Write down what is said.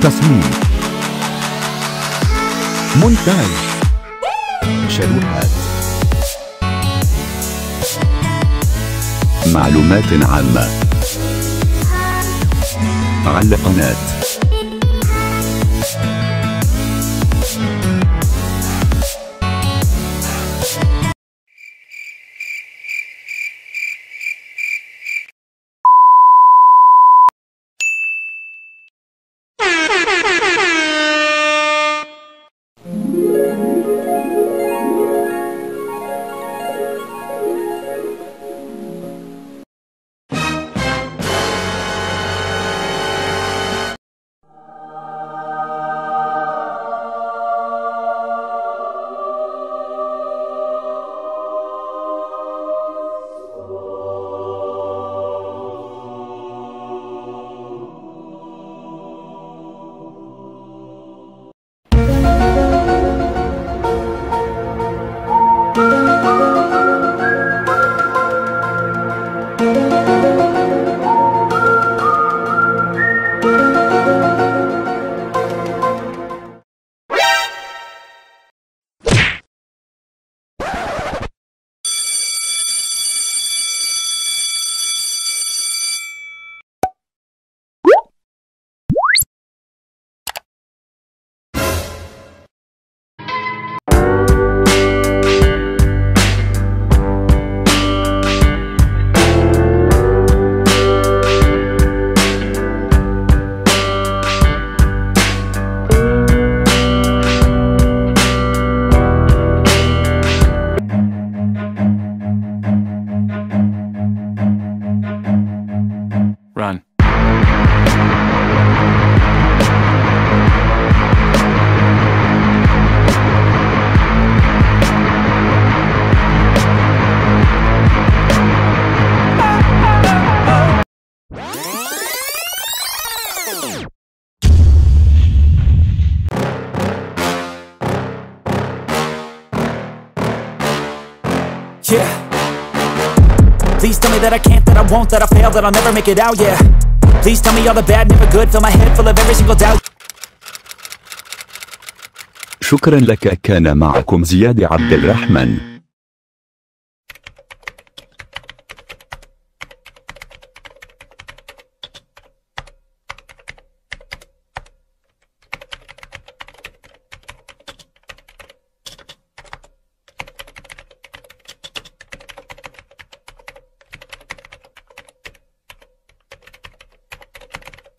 تصميم، مونتاج، شروحات، معلومات عامة على قناة. Run. Yeah. Please tell me that I can't, that I won't, that I fail, that I'll never make it out, yeah. Please tell me all the bad, never good, fill my head full of every single doubt. شكرا لك. كان معكم زياد عبد الرحمن.